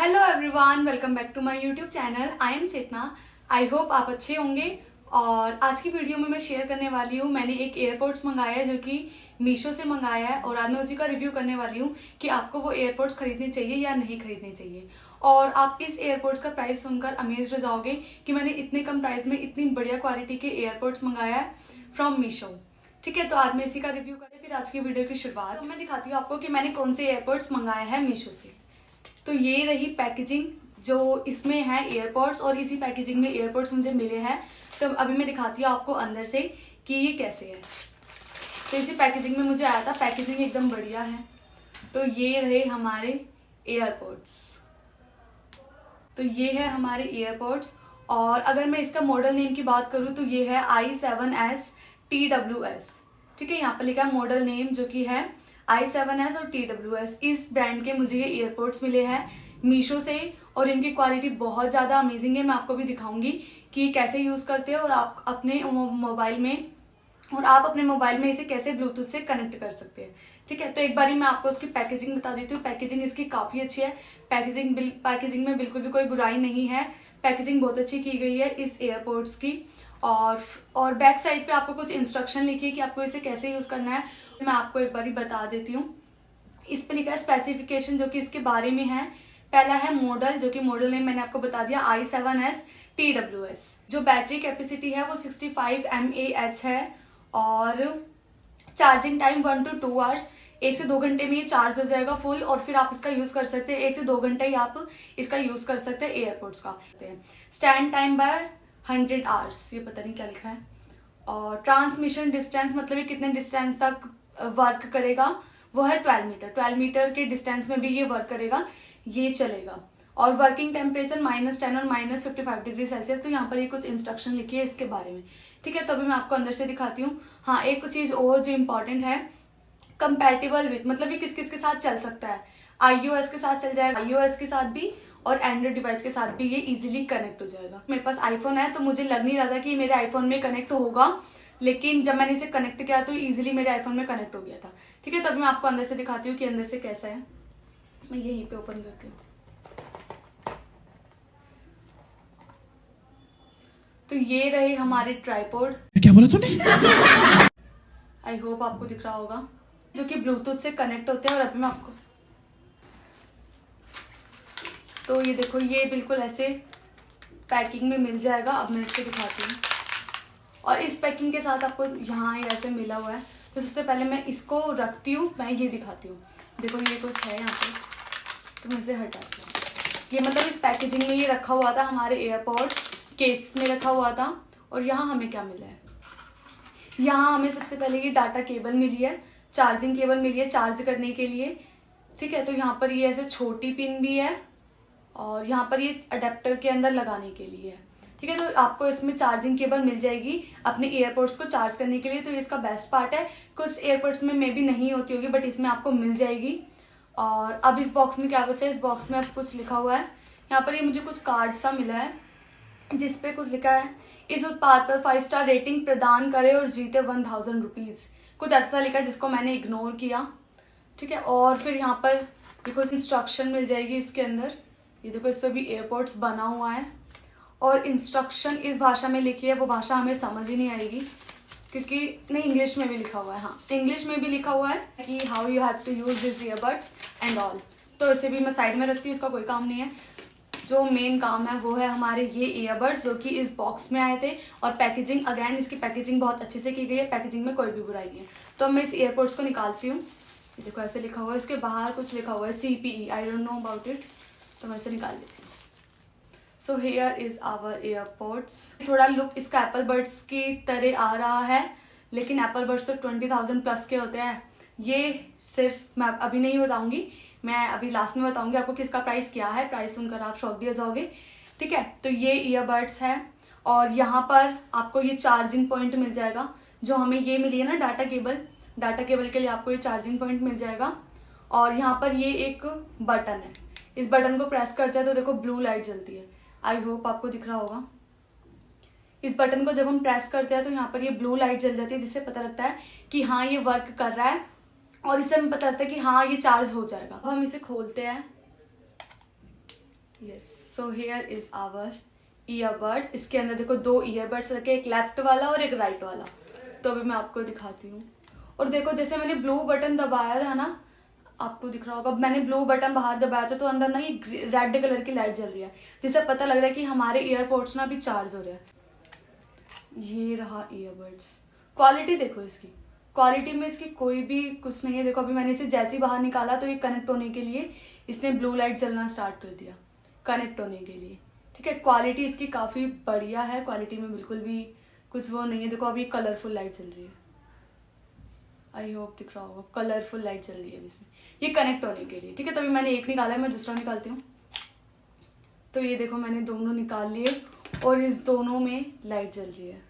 Hello everyone, welcome back to my YouTube channel. I am Chetna. I hope आप अच्छे होंगे। और आज की वीडियो में मैं शेयर करने वाली हूँ, मैंने एक एयरपोर्ट्स मंगाया है जो कि मीशो से मंगाया है और आज मैं उसी का रिव्यू करने वाली हूँ कि आपको वो एयरपोर्ट्स खरीदने चाहिए या नहीं खरीदने चाहिए। और आप इस एयरपोर्ट्स का प्राइस सुनकर अमेज्ड हो जाओगे कि मैंने इतने कम प्राइस में इतनी बढ़िया क्वालिटी के एयरपोर्ट्स मंगाया है फ्रॉम मीशो। ठीक है, तो आज मैं इसी का रिव्यू करें फिर आज की वीडियो की शुरुआत। तो मैं दिखाती हूँ आपको कि मैंने कौन से एयरपोर्ट्स मंगाए हैं मीशो से। तो ये रही पैकेजिंग जो इसमें है एयरपोर्ट्स, और इसी पैकेजिंग में एयरपोर्ट्स मुझे मिले हैं। तो अभी मैं दिखाती हूँ आपको अंदर से कि ये कैसे है। तो इसी पैकेजिंग में मुझे आया था, पैकेजिंग एकदम बढ़िया है। तो ये रहे हमारे एयरपोर्ट्स। तो ये है हमारे एयरपोर्ट्स, और अगर मैं इसका मॉडल नेम की बात करूँ तो ये है i7s TWS। ठीक है, यहाँ पर लिखा है मॉडल नेम जो कि है i7s और TWS। इस ब्रांड के मुझे ये एयरपोर्ट्स मिले हैं मीशो से, और इनकी क्वालिटी बहुत ज़्यादा अमेजिंग है। मैं आपको भी दिखाऊंगी कि कैसे यूज़ करते हैं और आप अपने मोबाइल में इसे कैसे ब्लूटूथ से कनेक्ट कर सकते हैं। ठीक है, तो एक बारी मैं आपको उसकी पैकेजिंग बता देती हूँ। पैकेजिंग इसकी काफ़ी अच्छी है। पैकेजिंग में बिल्कुल भी कोई बुराई नहीं है। पैकेजिंग बहुत अच्छी की गई है इस एयरपोर्ट्स की। और बैक साइड पे आपको कुछ इंस्ट्रक्शन लिखी है कि आपको इसे कैसे यूज़ करना है। मैं आपको एक बारी बता देती हूँ। इस पे लिखा है स्पेसिफिकेशन जो कि इसके बारे में है। पहला है मॉडल, जो कि मॉडल नेम मैंने आपको बता दिया i7s TWS। जो बैटरी कैपेसिटी है वो 65 mAh है, और चार्जिंग टाइम 1 to 2 आवर्स। 1 से 2 घंटे में ये चार्ज हो जाएगा फुल, और फिर आप इसका यूज कर सकते हैं। 1 से 2 घंटे ही आप इसका यूज कर सकते हैं एयरपोर्ट्स का। स्टैंड टाइम बाय 100 आवर्स, ये पता नहीं क्या लिखा है। और ट्रांसमिशन डिस्टेंस मतलब ये कितने डिस्टेंस तक वर्क करेगा, वो है 12 मीटर। 12 मीटर के डिस्टेंस में भी ये वर्क करेगा, ये चलेगा। और वर्किंग टेम्परेचर -10 और -55 डिग्री सेल्सियस। तो यहाँ पर ये कुछ इंस्ट्रक्शन लिखी है इसके बारे में। ठीक है, तो अभी मैं आपको अंदर से दिखाती हूँ। हाँ, एक चीज और जो इम्पोर्टेंट है, कंपैटिबल विथ मतलब ये किस किस के साथ चल सकता है। iOS के साथ चल जाएगा, iOS के साथ भी, और एंड्रॉइड डिवाइस के साथ भी ये इजीली कनेक्ट हो जाएगा। मेरे पास आईफोन है तो मुझे लग नहीं रहा था कि मेरे आईफोन में कनेक्ट होगा, लेकिन जब मैंने इसे कनेक्ट किया तो इजीली मेरे आईफोन में कनेक्ट हो गया था। ठीक है, तो अभी मैं आपको अंदर से दिखाती हूँ कि अंदर से कैसा है। मैं यहीं पे ओपन करती हूँ। तो ये रहे हमारे ट्राइपॉड। क्या बोला तूने? आई होप आपको दिख रहा होगा, जो कि ब्लूटूथ से कनेक्ट होते हैं। और अभी मैं आपको, तो ये देखो, ये बिल्कुल ऐसे पैकिंग में मिल जाएगा। अब मैं इसको दिखाती हूँ। और इस पैकिंग के साथ आपको यहाँ ये ऐसे मिला हुआ है। तो सबसे पहले मैं इसको रखती हूँ, मैं ये दिखाती हूँ। देखो ये कुछ है यहाँ पे, तो मैं इसे हटाती हूँ। ये मतलब इस पैकेजिंग में ये रखा हुआ था, हमारे एयरपोर्ट्स केस में रखा हुआ था। और यहाँ हमें क्या मिला है, यहाँ हमें सबसे पहले ये डाटा केबल मिली है, चार्जिंग केबल मिली है चार्ज करने के लिए। ठीक है, तो यहाँ पर ये ऐसे छोटी पिन भी है, और यहाँ पर ये अडेप्टर के अंदर लगाने के लिए है। ठीक है, तो आपको इसमें चार्जिंग केबल मिल जाएगी अपने एयरपोर्ट्स को चार्ज करने के लिए। तो इसका बेस्ट पार्ट है। कुछ एयरपोर्ट्स में मे भी नहीं होती होगी, बट इसमें आपको मिल जाएगी। और अब इस बॉक्स में क्या बचा है, इस बॉक्स में अब कुछ लिखा हुआ है। यहाँ पर ये मुझे कुछ कार्ड सा मिला है जिसपे कुछ लिखा है, इस उत्पाद पर 5 स्टार रेटिंग प्रदान करे और जीते 1000 रुपीज। कुछ ऐसा लिखा है जिसको मैंने इग्नोर किया। ठीक है, और फिर यहाँ पर कुछ इंस्ट्रक्शन मिल जाएगी इसके अंदर। ये देखो, इस पर भी एयरपोर्ट्स बना हुआ है, और इंस्ट्रक्शन इस भाषा में लिखी है, वो भाषा हमें समझ ही नहीं आएगी क्योंकि नहीं, इंग्लिश में भी लिखा हुआ है। हाँ, इंग्लिश में भी लिखा हुआ है कि how you have to use this earbuds and all. तो इसे भी मैं साइड में रखती हूँ, इसका कोई काम नहीं है। जो मेन काम है वो है हमारे ये ईयरबड्स जो कि इस बॉक्स में आए थे। और पैकेजिंग, अगेन इसकी पैकेजिंग बहुत अच्छे से की गई है। पैकेजिंग में कोई भी बुराई नहीं है। तो मैं इस ईयरपोर्ट्स को निकालती हूँ। देखो ऐसे लिखा हुआ है, इसके बाहर कुछ लिखा हुआ है CPE, I don't know about it. तो मैं इसे निकाल लेती हूँ। So here is our airpods. थोड़ा लुक इसका एप्पल बड्स की तरह आ रहा है, लेकिन एप्पल बड्स तो 20,000 प्लस के होते हैं। ये सिर्फ मैं अभी नहीं बताऊंगी, मैं अभी लास्ट में बताऊंगी आपको कि इसका प्राइस क्या है। प्राइस सुनकर आप शॉक भी हो जाओगे। ठीक है, तो ये ईयरबड्स है, और यहाँ पर आपको ये चार्जिंग पॉइंट मिल जाएगा। जो हमें ये मिली है ना डाटा केबल के लिए आपको ये चार्जिंग पॉइंट मिल जाएगा। और यहाँ पर ये एक बटन है, इस बटन को प्रेस करते हैं तो देखो ब्लू लाइट जलती है। आई होप आपको दिख रहा होगा। इस बटन को जब हम प्रेस करते हैं तो यहाँ पर ये ब्लू लाइट जल जाती है, जिससे पता लगता है कि हाँ ये वर्क कर रहा है, और इससे हमें पता लगता है कि हाँ ये चार्ज हो जाएगा। अब हम इसे खोलते हैं। Yes, so here is our earbuds. इसके अंदर देखो 2 ईयरबड्स रखे, एक लेफ्ट वाला और एक राइट वाला। तो अभी मैं आपको दिखाती हूँ। और देखो जैसे मैंने ब्लू बटन दबाया था ना, आपको दिख रहा होगा, मैंने ब्लू बटन बाहर दबाया था तो अंदर ना ये रेड कलर की लाइट जल रही है, जिससे पता लग रहा है कि हमारे ईयरपोड्स ना अभी चार्ज हो रहे हैं। ये रहा ईयरबड्स। क्वालिटी देखो इसकी, क्वालिटी में इसकी कोई भी कुछ नहीं है। देखो अभी मैंने इसे जैसे ही बाहर निकाला तो ये कनेक्ट होने के लिए इसने ब्लू लाइट जलना स्टार्ट कर दिया, कनेक्ट होने के लिए। ठीक है, क्वालिटी इसकी काफ़ी बढ़िया है, क्वालिटी में बिल्कुल भी कुछ वो नहीं है। देखो अभी कलरफुल लाइट चल रही है, आई होप दिख रहा होगा, कलरफुल लाइट चल रही है इसमें, ये कनेक्ट होने के लिए। ठीक है, तो अभी मैंने एक निकाला है, मैं दूसरा निकालती हूँ। तो ये देखो मैंने दोनों निकाल लिए और इस दोनों में लाइट जल रही है।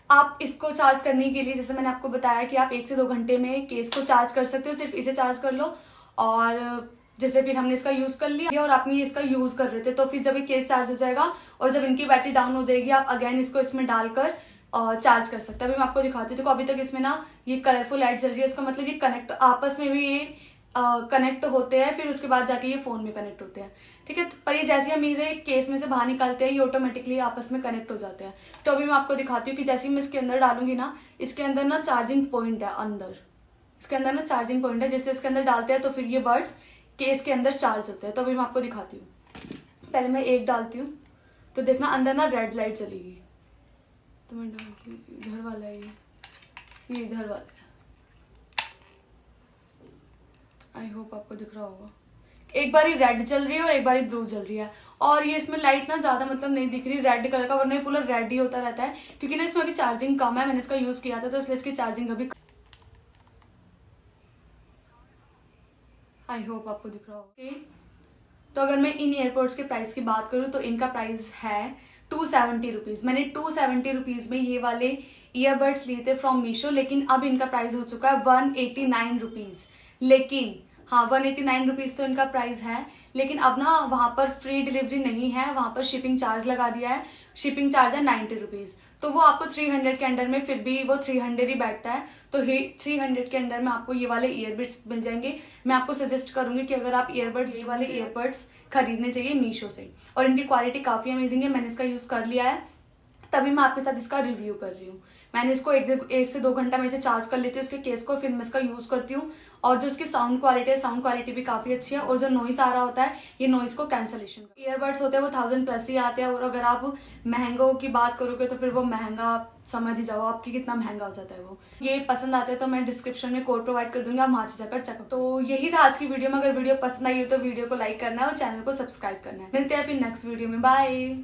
आप इसको चार्ज करने के लिए, जैसे मैंने आपको बताया कि आप 1 से 2 घंटे में केस को चार्ज कर सकते हो, सिर्फ इसे चार्ज कर लो। और जैसे फिर हमने इसका यूज़ कर लिया और आपने इसका यूज़ कर रहे थे, तो फिर जब ये केस चार्ज हो जाएगा और जब इनकी बैटरी डाउन हो जाएगी, आप अगेन इसको इसमें डालकर चार्ज कर सकते हैं। अभी मैं आपको दिखाती हूँ। देखो अभी तक इसमें ना ये कलरफुल लाइट जल रही है, इसका मतलब ये कनेक्ट, आपस में भी ये कनेक्ट होते हैं, फिर उसके बाद जाके ये फ़ोन में कनेक्ट होते हैं। ठीक है, पर ये जैसे हम इसे केस में से बाहर निकालते हैं, ये ऑटोमेटिकली आपस में कनेक्ट हो जाते हैं। तो अभी मैं आपको दिखाती हूँ कि जैसे ही मैं इसके अंदर डालूंगी ना, इसके अंदर ना चार्जिंग पॉइंट है, अंदर इसके अंदर ना चार्जिंग पॉइंट है, जैसे इसके अंदर डालते हैं तो फिर ये बर्ड्स केस के अंदर चार्ज होते हैं। तो अभी मैं आपको दिखाती हूँ। पहले मैं एक डालती हूँ, तो देखना अंदर ना रेड लाइट चलेगी। तो मैं डालती हूँ, इधर वाला है ये इधर वाला है, आई होप आपको दिख रहा होगा। एक बारी रेड जल रही है और एक बारी ब्लू जल रही है, और ये इसमें लाइट ना ज्यादा मतलब नहीं दिख रही रेड कलर का, वरना ये पूरा रेड ही होता रहता है, क्योंकि ना इसमें अभी चार्जिंग कम है, मैंने इसका यूज किया था तो इसलिए इसकी चार्जिंग अभी। आई होप आपको दिख रहा होगा। तो अगर मैं इन एयरपोर्ट्स के प्राइस की बात करूँ तो इनका प्राइस है 270 रुपीज़। मैंने 270 रुपीज़ में ये वाले ईयरबड्स लिए थे फ्रॉम मीशो, लेकिन अब इनका प्राइस हो चुका है 189 रुपीज़। लेकिन हाँ, 189 रुपीज़ तो इनका प्राइस है, लेकिन अब ना वहाँ पर फ्री डिलीवरी नहीं है, वहाँ पर शिपिंग चार्ज लगा दिया है। शिपिंग चार्ज है 90 रुपीज़, तो वो आपको 300 के अंडर में, फिर भी वो 300 ही बैठता है। तो 300 के अंदर में आपको ये वाले ईयरबड्स मिल जाएंगे। मैं आपको सजेस्ट करूंगी कि अगर आप ईयरबड्स, ये वाले ईयरबड्स खरीदने चाहिए मीशो से, और इनकी क्वालिटी काफ़ी अमेजिंग है। मैंने इसका यूज़ कर लिया है, तभी मैं आपके साथ इसका रिव्यू कर रही हूँ। मैंने इसको 1 से 2 घंटा में इसे चार्ज कर लेती हूँ इसके केस को, फिर मैं इसका यूज़ करती हूँ। और जो इसकी साउंड क्वालिटी है, साउंड क्वालिटी भी काफ़ी अच्छी है, और जो नॉइस आ रहा होता है, ये नॉइस को कैंसलेशन। ईयरबड्स होते हैं वो 1000+ ही आते हैं, और अगर आप महंगों की बात करोगे तो फिर वो महंगा, समझ ही जाओ आपकी कितना महंगा हो जाता है वो। ये पसंद आते हैं तो मैं डिस्क्रिप्शन में कोड प्रोवाइड कर दूंगी, आप वहाँ से जाकर चेक। तो यही था आज की वीडियो में। अगर वीडियो पसंद आई हो तो वीडियो को लाइक करना है और चैनल को सब्सक्राइब करना है। मिलते हैं फिर नेक्स्ट वीडियो में, बाय।